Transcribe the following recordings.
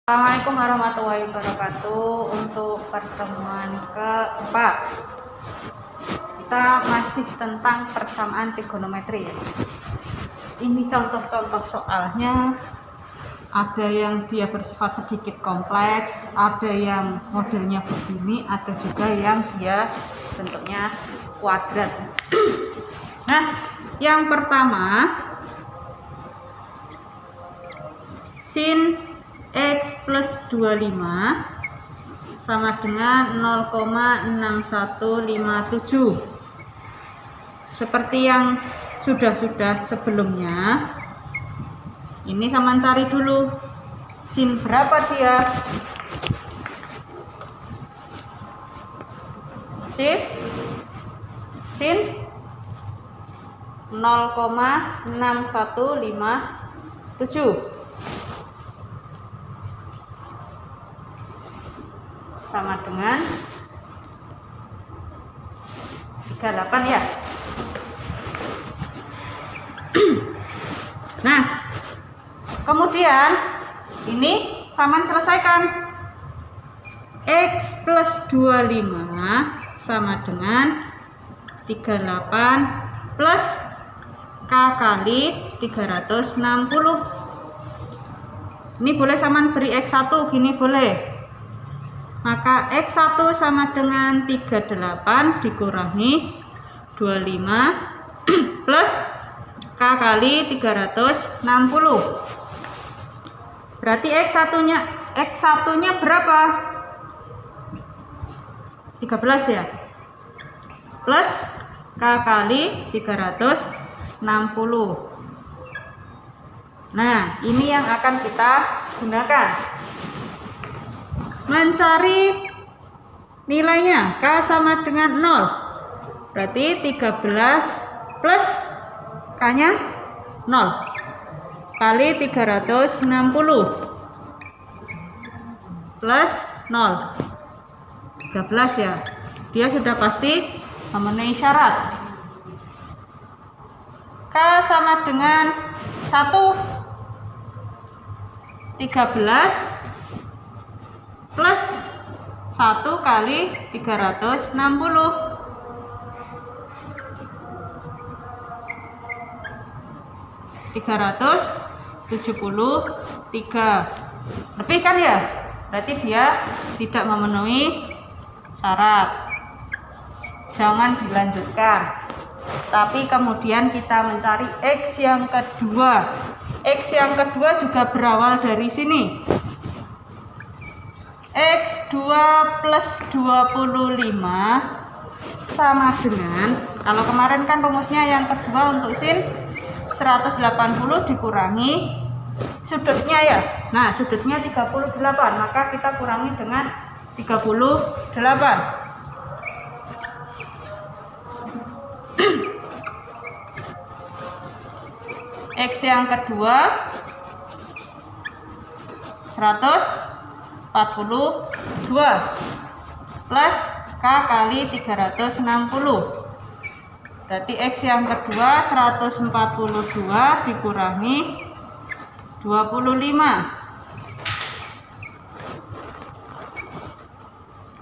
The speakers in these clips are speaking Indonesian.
Assalamualaikum warahmatullahi wabarakatuh. Untuk pertemuan keempat kita masih tentang persamaan trigonometri ya. Ini contoh-contoh soalnya, ada yang dia bersifat sedikit kompleks, ada yang modelnya begini, ada juga yang dia bentuknya kuadrat. Nah, yang pertama, sin X plus 25 sama dengan 0,6157. Seperti yang sudah sebelumnya, ini sama cari dulu sin berapa dia. Sin 0,6157 sama dengan 38 ya. Nah, kemudian ini sama selesaikan. X plus 25 sama dengan 38 plus K kali 360. Ini boleh saman beri X1 gini boleh. Maka X1 sama dengan 38 dikurangi 25 plus K kali 360. Berarti X1-nya berapa? 13 ya. Plus K kali 360. Nah, ini yang akan kita gunakan mencari nilainya. K sama dengan 0, berarti 13 plus K nya 0 kali 360 plus 0, 13 ya. Dia sudah pasti memenuhi syarat. K sama dengan 1, 13 plus 1 kali 360. 373 lebih kan ya, berarti dia tidak memenuhi syarat, jangan dilanjutkan. Tapi kemudian kita mencari X yang kedua. X yang kedua juga berawal dari sini. X2 plus 25 sama dengan, kalau kemarin kan rumusnya yang kedua untuk sin 180 dikurangi sudutnya ya. Nah, sudutnya 38, maka kita kurangi dengan 38. X yang kedua 142 plus K kali 360. Berarti X yang kedua 142 dikurangi 25.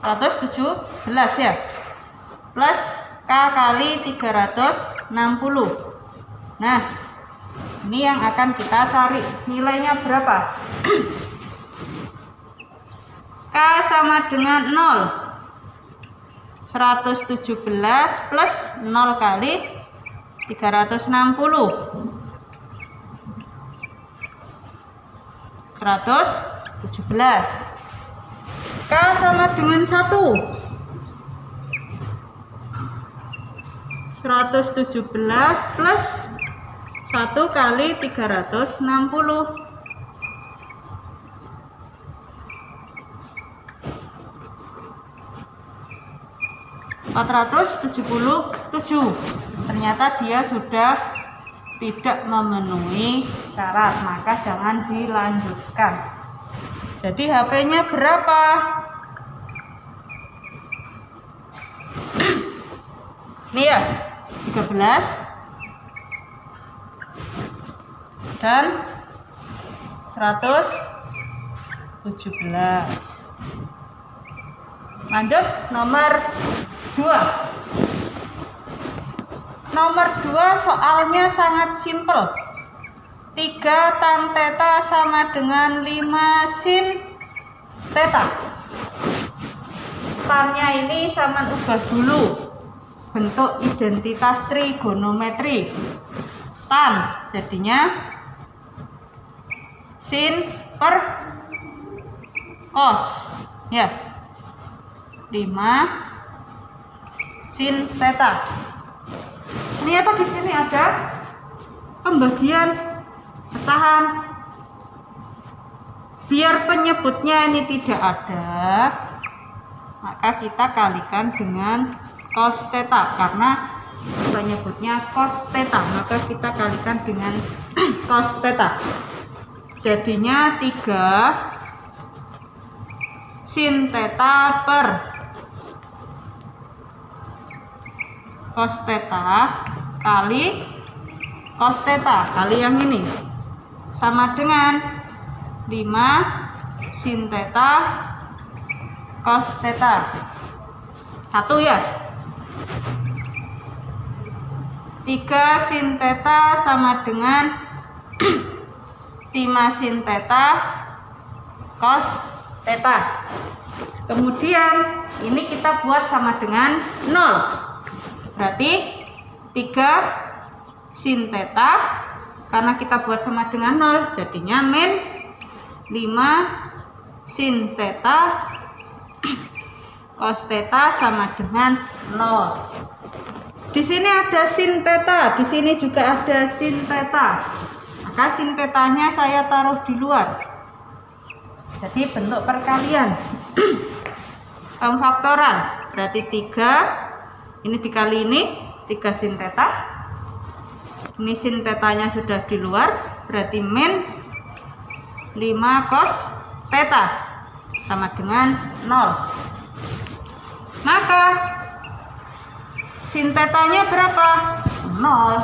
117 ya. Plus K kali 360. Nah, ini yang akan kita cari nilainya berapa. K sama dengan 0, 117 plus 0 kali 360, 117. K sama dengan 1, 117 plus 1 kali 360, 477. Ternyata dia sudah tidak memenuhi syarat, maka jangan dilanjutkan. Jadi HP-nya berapa? Ini ya, 13 dan 117. 17. Lanjut nomor 2. Nomor 2 soalnya sangat simpel. 3 tan theta sama dengan 5 sin theta. Tannya ini sama ubah dulu. Bentuk identitas trigonometri. Tan jadinya sin per cos. Ya. 5 sin theta. Ternyata di sini ada pembagian pecahan. Biar penyebutnya ini tidak ada, maka kita kalikan dengan cos theta karena penyebutnya cos theta, maka kita kalikan dengan cos theta. Jadinya 3 sin theta per cos theta kali cos theta kali yang ini sama dengan 5 sin theta cos theta. 1 ya. 3 sin theta sama dengan 5 sin theta cos theta. Kemudian ini kita buat sama dengan 0. Berarti 3 sin theta, karena kita buat sama dengan 0, jadinya min 5 sin theta cos theta sama dengan 0. Di sini ada sin theta, di sini juga ada sin theta. Maka sin thetanya saya taruh di luar. Jadi bentuk perkalian. Pemfaktoran. Berarti 3 ini dikali ini 3 sin theta. Ini sin tetanya sudah di luar, berarti min 5 cos theta sama dengan 0. Maka sin tetanya berapa? 0.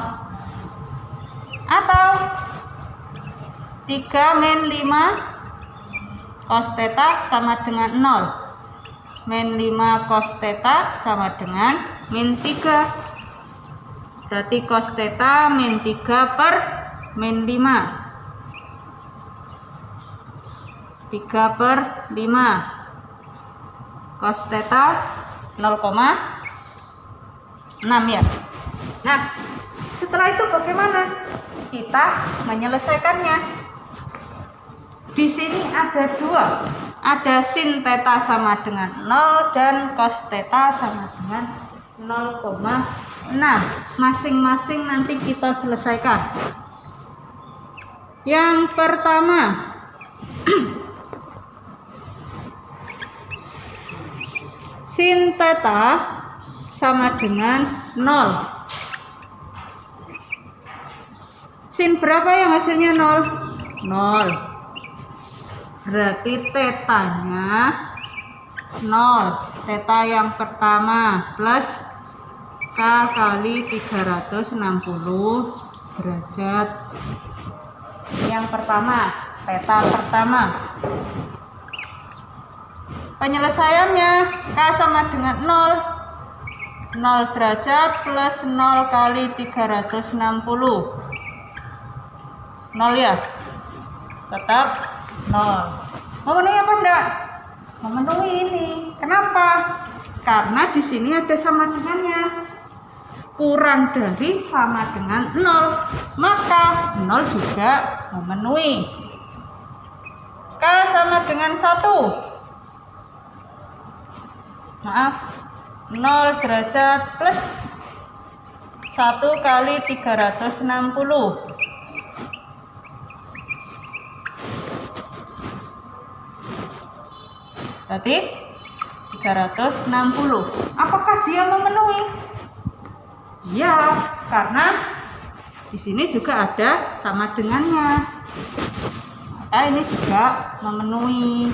Atau 3 min 5 cos theta sama dengan 0. Min 5 cos theta sama dengan min 3. Berarti cos theta min 3 per min 5. 3 per 5 cos theta 0,6 ya. Nah, setelah itu bagaimana kita menyelesaikannya? Di sini ada 2. Ada sin theta sama dengan 0 dan cos theta sama dengan 0,6. Masing-masing nanti kita selesaikan. Yang pertama, sin theta sama dengan 0. Sin berapa yang hasilnya 0? 0. Berarti tetanya 0. Theta yang pertama plus K kali 360 derajat. Yang pertama, theta pertama. Penyelesaiannya K sama dengan 0. 0 derajat plus 0 kali 360. 0 ya? Tetap 0. Memenuhi apa enggak? Memenuhi ini. Kenapa? Karena di sini ada sama dengannya. Kurang dari sama dengan 0. Maka 0 juga memenuhi. K sama dengan 1. Maaf. 0 derajat plus 1 kali 360. Berarti 360. Apakah dia memenuhi? Ya, karena di sini juga ada sama dengannya. Maka ini juga memenuhi.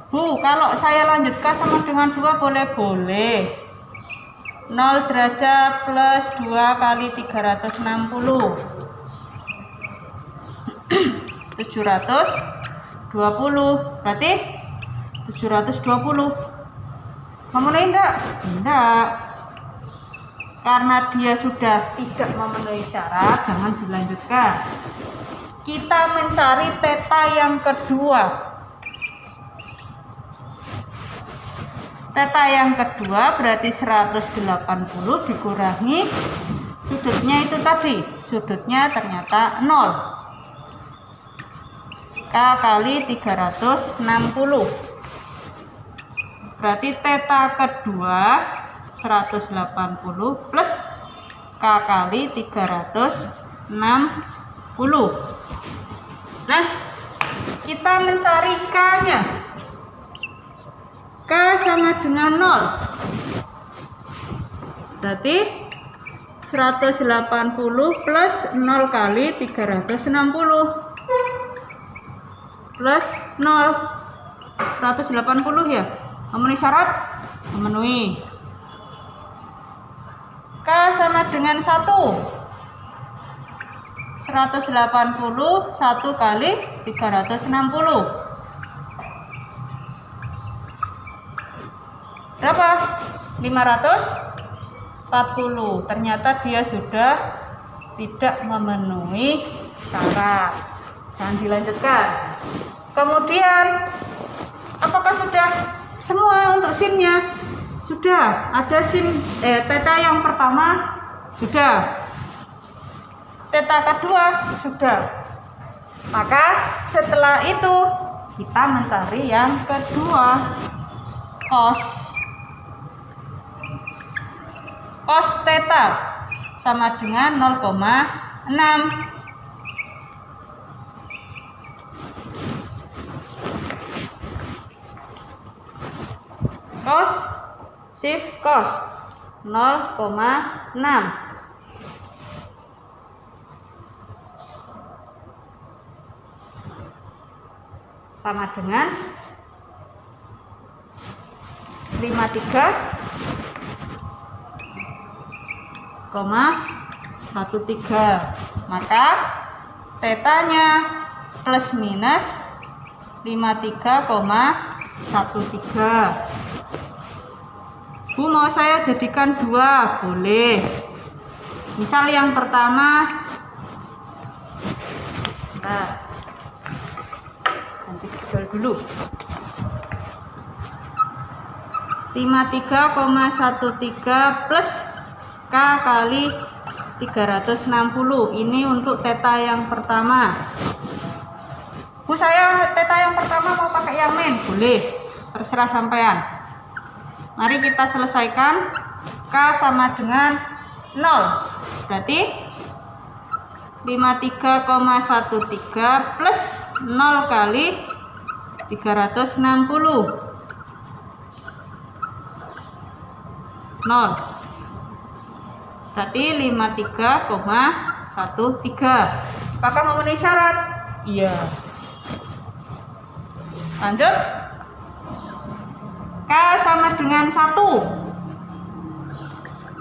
Bu, kalau saya lanjutkan sama dengan 2 boleh-boleh. 0 derajat plus 2 kali 360. 720. 20, berarti 720. Memenuhi enggak? Enggak. Karena dia sudah tidak memenuhi syarat, jangan dilanjutkan. Kita mencari theta yang kedua. Theta yang kedua berarti 180 dikurangi sudutnya itu tadi. Sudutnya ternyata 0. K kali 360. Berarti theta kedua 180 plus K kali 360. Nah, kita mencari K-nya. K sama dengan 0. Berarti 180 plus 0 kali 360 plus 0. 180 ya. Memenuhi syarat? Memenuhi. K sama dengan 1. 180 1 kali 360. Berapa? 540. Ternyata dia sudah tidak memenuhi syarat. Jangan dilanjutkan. Kemudian, apakah sudah semua untuk sinnya? Sudah. Ada sin theta yang pertama sudah. Theta kedua sudah. Maka setelah itu kita mencari yang kedua, cos. Cos theta sama dengan 0,6. Cos shift cos 0,6 sama dengan 53,13. Maka tetanya plus minus 53,13. Bu, mau saya jadikan 2? Boleh. Misal yang pertama, ganti judul dulu. 53,13 plus K kali 360. Ini untuk theta yang pertama. Bu, saya theta yang pertama mau pakai yang min. Boleh, terserah sampean. Mari kita selesaikan. K sama dengan 0. Berarti 53,13 plus 0 kali 360. 0. Berarti 53,13. Apakah memenuhi syarat? Iya. Lanjut. K sama dengan 1.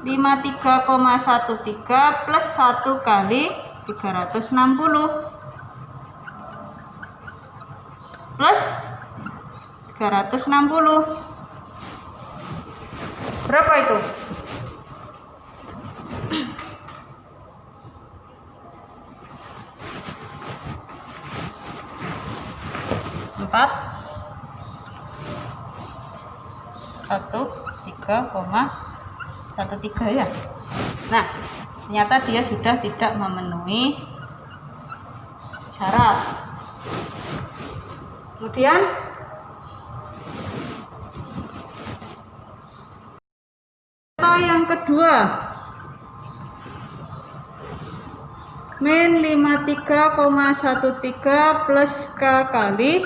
53,13 plus 1 kali 360 plus 360. Berapa itu? 413,13 ya. Nah, ternyata dia sudah tidak memenuhi syarat. Kemudian yang kedua, min 53,13 plus K kali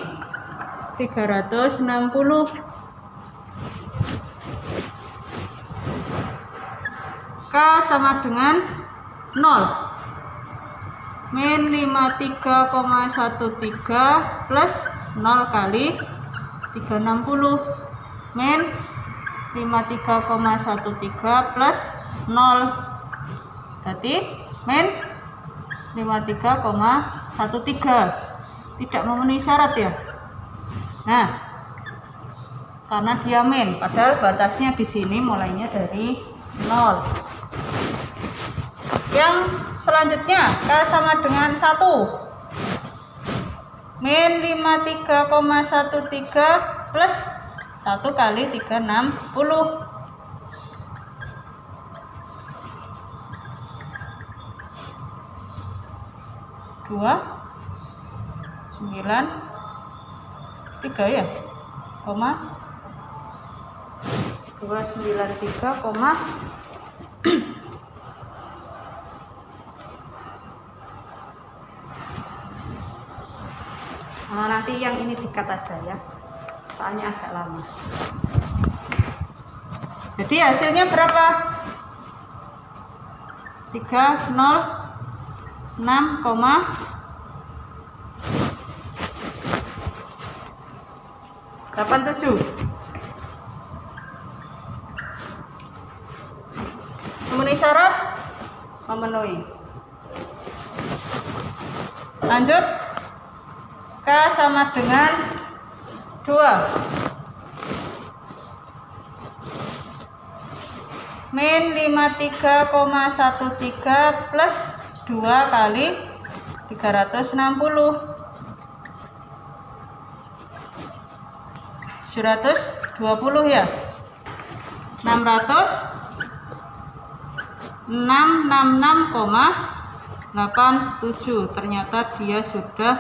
360. K sama dengan 0. Min 53,13 plus 0 kali 360. Min 53,13 plus 0. Berarti min 53,13. Tidak memenuhi syarat ya. Nah, karena dia min, padahal batasnya di sini mulainya dari 0. Yang selanjutnya K sama dengan 1. Min 53,13 plus 1 kali 360. 293 ya, 293, nanti yang ini dikat aja ya, soalnya agak lama. Jadi hasilnya berapa? 306,87. Memenuhi syarat? Memenuhi. Lanjut. K sama dengan 2. Min 53,13 plus 2 kali 360. 720 ya. 666,87. Ternyata dia sudah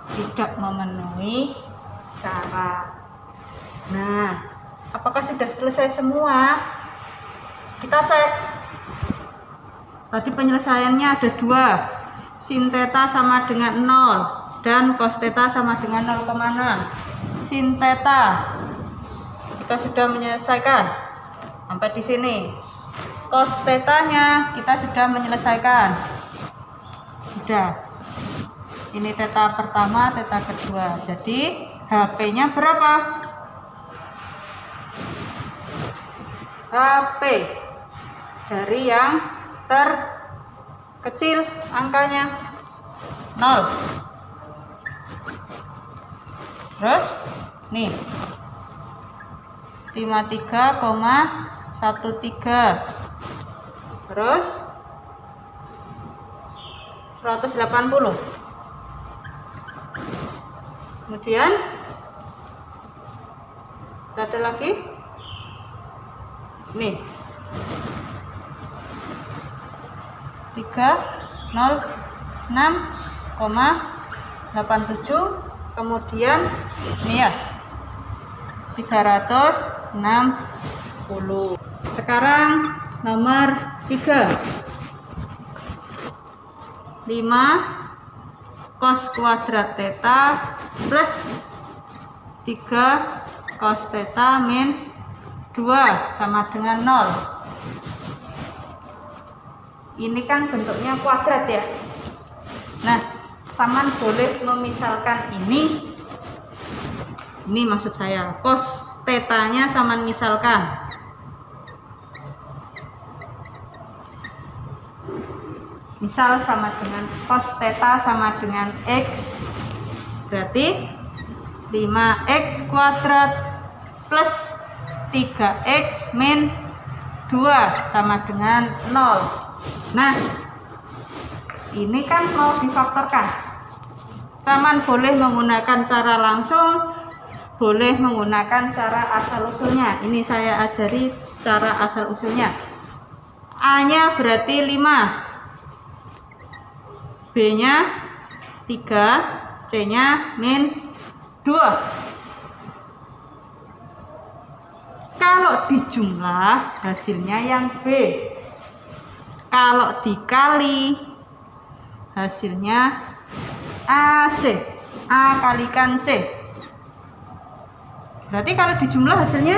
tidak memenuhi syarat. Nah, apakah sudah selesai semua? Kita cek. Tadi penyelesaiannya ada 2. Sin theta sama dengan 0 dan cos theta sama dengan 0,6. Sin theta kita sudah menyelesaikan sampai di sini. Cos theta-nya kita sudah menyelesaikan. Sudah. Ini theta pertama, theta kedua. Jadi HP-nya berapa? HP dari yang terkecil angkanya 0. Terus nih 53,13. Terus 180. Kemudian ada lagi nih 306,87. kemudian ini ya 360. Sekarang nomor 3. 5 cos kuadrat theta plus 3 cos theta min 2 sama dengan 0. Ini kan bentuknya kuadrat ya. Nah, Saman boleh memisalkan ini maksud saya cos theta-nya Saman misalkan. Misal sama dengan cos theta sama dengan X, berarti 5x kuadrat plus 3x min 2 sama dengan 0. Nah, ini kan mau difaktorkan. Saman boleh menggunakan cara langsung, boleh menggunakan cara asal usulnya. Ini saya ajari cara asal usulnya. A-nya berarti 5, B-nya 3, C-nya min 2. Kalau dijumlah hasilnya yang B. Kalau dikali hasilnya AC. A kalikan C. Berarti kalau dijumlah hasilnya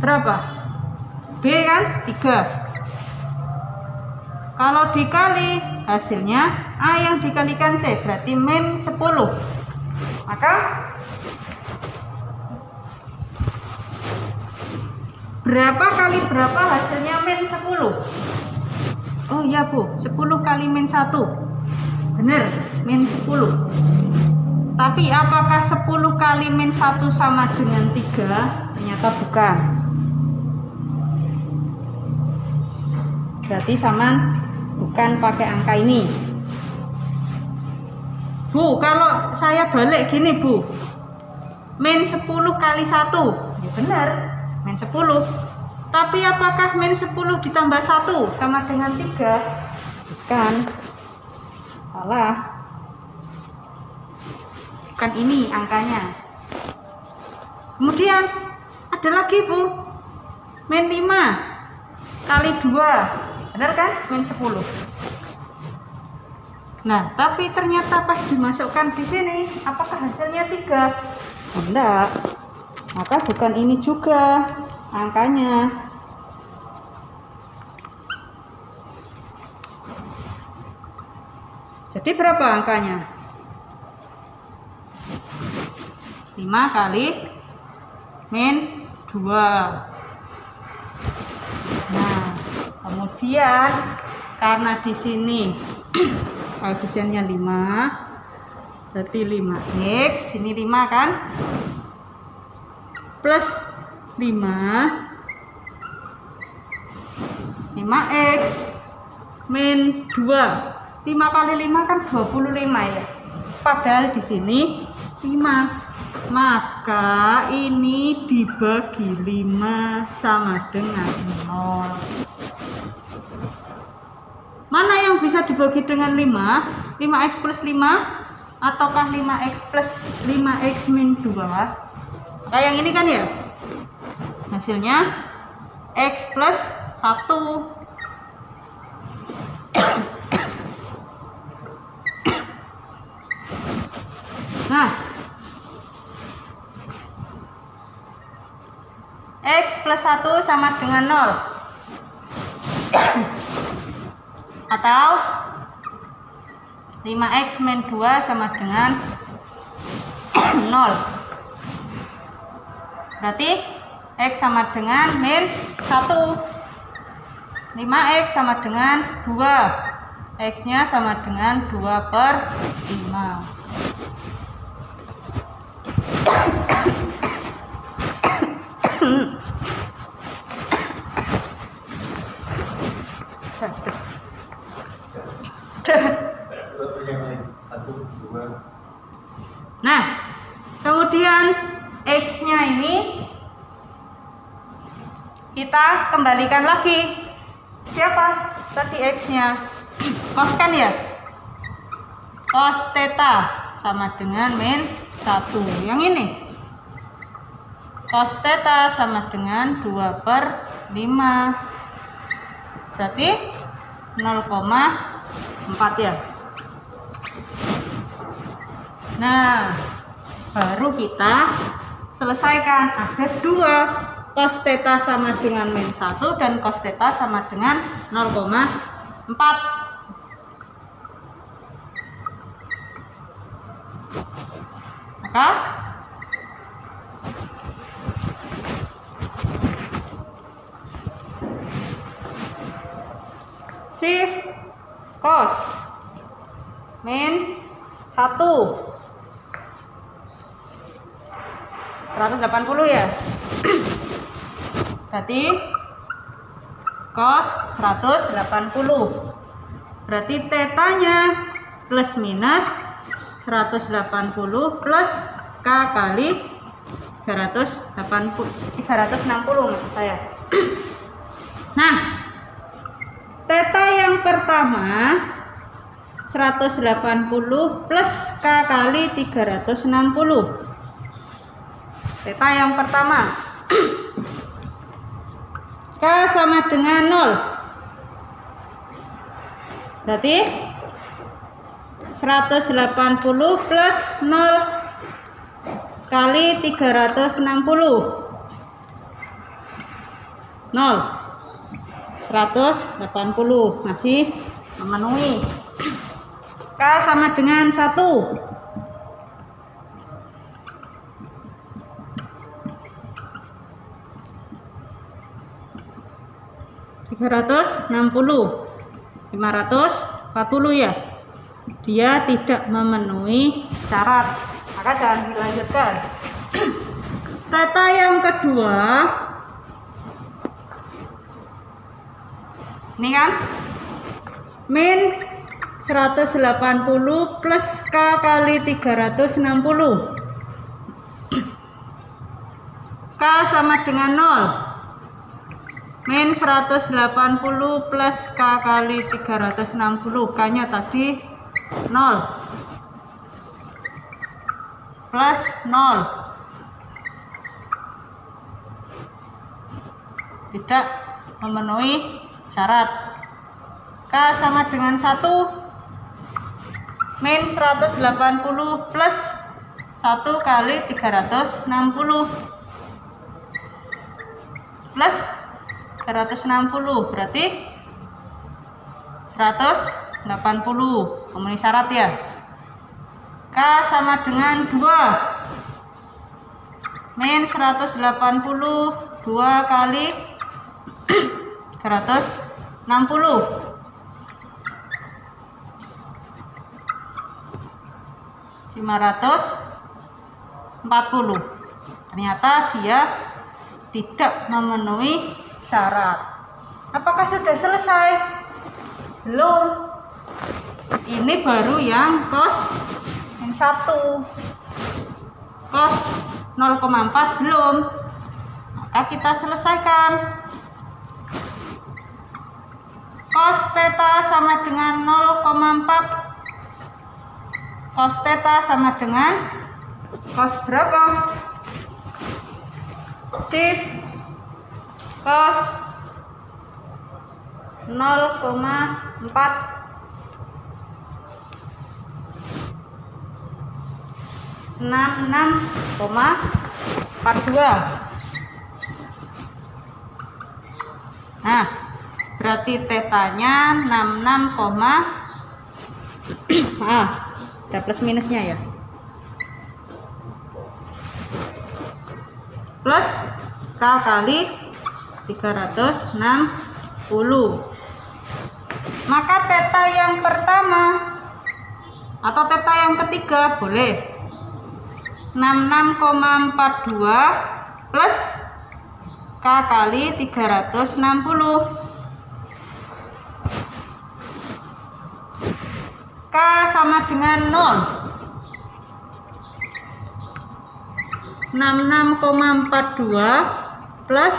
berapa? B kan 3. Kalau dikali hasilnya A yang dikalikan C, berarti min 10. Maka berapa kali berapa hasilnya min 10? Oh iya Bu, 10 kali min 1. Bener, min 10. Tapi apakah 10 kali min 1 sama dengan 3? Ternyata bukan. Berarti sama bukan pakai angka ini. Bu, kalau saya balik gini Bu, min 10 kali 1, ya benar, min 10. Tapi apakah min 10 ditambah 1 sama dengan 3? Bukan. Salah. Bukan ini angkanya. Kemudian ada lagi Bu, min 5 kali 2, benar kan? Min 10. Nah, tapi ternyata pas dimasukkan di sini, apakah hasilnya 3? Enggak. Maka bukan ini juga angkanya. Jadi berapa angkanya? 5 kali min 2. Nah, kemudian karena di sini koefisiennya 5, berarti 5x, ini 5 kan? Plus 5x min 2. 5 kali 5 kan 25 ya. Padahal di sini 5. Maka ini dibagi 5 sama dengan 0. Mana yang bisa dibagi dengan 5? 5x plus 5 ataukah 5x plus 5x min 2? Kayak yang ini kan ya? Hasilnya x plus 1. Nah, x plus 1 sama dengan 0. Atau 5x min 2 sama dengan 0. Berarti x sama dengan min 1. 5x sama dengan 2. X nya sama dengan 2/5. Nah, kemudian x-nya ini kita kembalikan lagi. Siapa tadi x-nya? Cos kan ya? Cos theta sama dengan min 1. Yang ini cos theta sama dengan 2/5. Berarti 0,4 ya. Nah, baru kita selesaikan. Ada 2, cos theta sama dengan min 1 dan cos theta sama dengan 0,4. Maka shift cos min 1 180 ya. Berarti cos 180. Berarti tetanya plus minus 180 plus K kali 360 maksud saya. Nah, theta yang pertama 180 plus K kali 360. Theta yang pertama K sama dengan 0. Berarti 180 plus 0 kali 360. 0. 180 masih memenuhi. K sama dengan 1. 360, 540 ya. Dia tidak memenuhi syarat maka jangan dilanjutkan. Theta yang kedua ini kan min 180 plus K kali 360. K sama dengan 0. Min 180 plus K kali 360. K nya tadi 0 plus 0. Tidak memenuhi syarat. K sama dengan 1. Min 180 plus 1 kali 360 plus 360 berarti 180. Memenuhi syarat ya. K sama dengan 2. Min 180 2 kali 360. (540). Ternyata dia tidak memenuhi syarat. Apakah sudah selesai? Belum. Ini baru yang cos yang 1. Cos 0,4 belum. Maka kita selesaikan. Cos theta sama dengan 0,4. Cos theta sama dengan cos berapa? Sip. Cos 0,4. 66,42. Nah, berarti tetanya 66, ada plus minusnya ya. Plus K kali 360. Maka theta yang pertama atau theta yang ketiga boleh 66,42 plus K kali 360. K sama dengan 0. 66,42 plus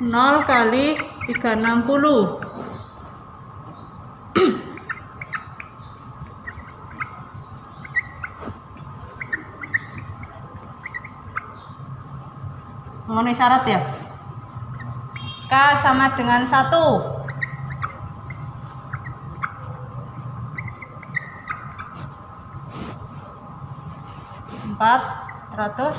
0 kali 360. Memenuhi syarat ya. K sama dengan 1. 400.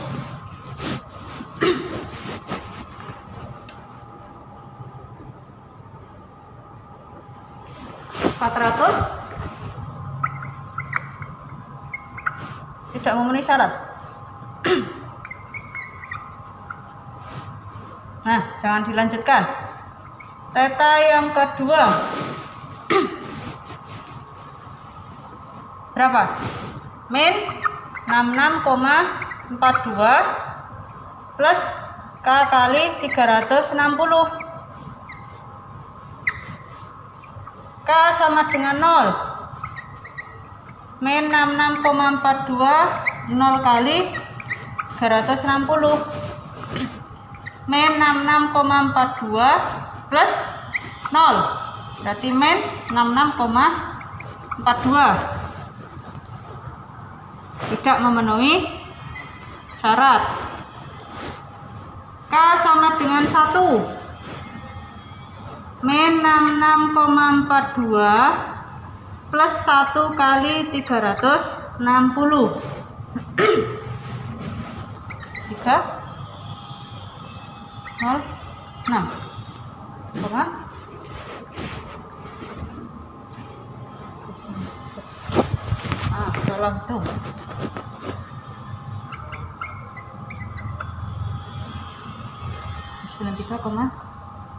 Tidak memenuhi syarat. Nah, jangan dilanjutkan. Theta yang kedua berapa? Min 66,42 plus K kali 360. K sama dengan 0. Min 66,42 0 kali 360. Min 66,42 plus 0 berarti min 66,42. Tidak memenuhi syarat. K sama dengan 1. Min 66,42 plus 1 kali 360. 306. Tolong tuh.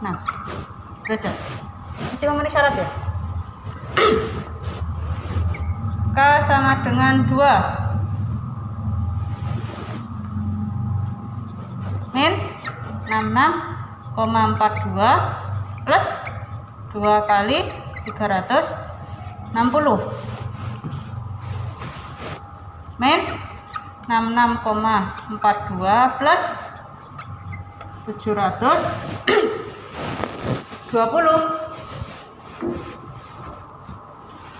Nah, 93,6 derajat. Masih memenuhi syarat ya. K sama dengan 2. 66,42 plus 2 kali 360 min 66,42 plus 720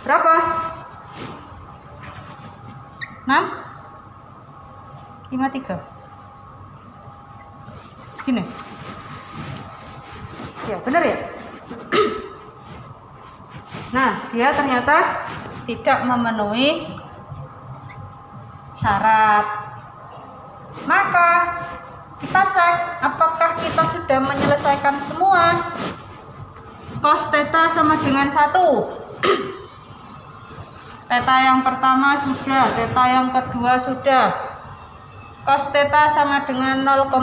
berapa? 653 gini ya, benar ya. Nah, dia ternyata tidak memenuhi syarat. Maka kita cek apakah kita sudah menyelesaikan semua. Cos theta sama dengan 1. Theta yang pertama sudah, theta yang kedua sudah. Cos theta sama dengan 0,4.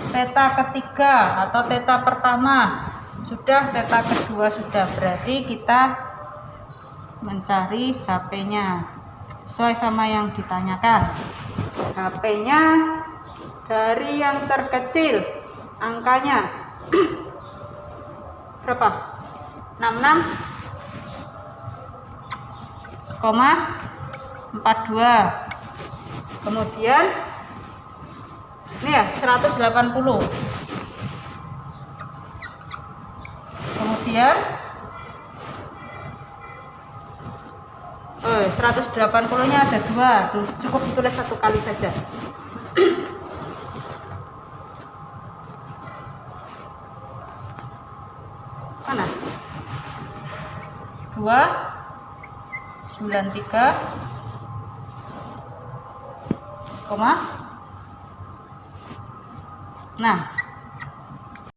Theta ketiga atau theta pertama sudah, theta kedua sudah. Berarti kita mencari HP-nya sesuai sama yang ditanyakan. HP-nya dari yang terkecil, angkanya berapa? 66,42. Kemudian ini ya 180. Kemudian 180-nya ada 2. Tuh, cukup ditulis 1 kali saja. Mana? 293,6.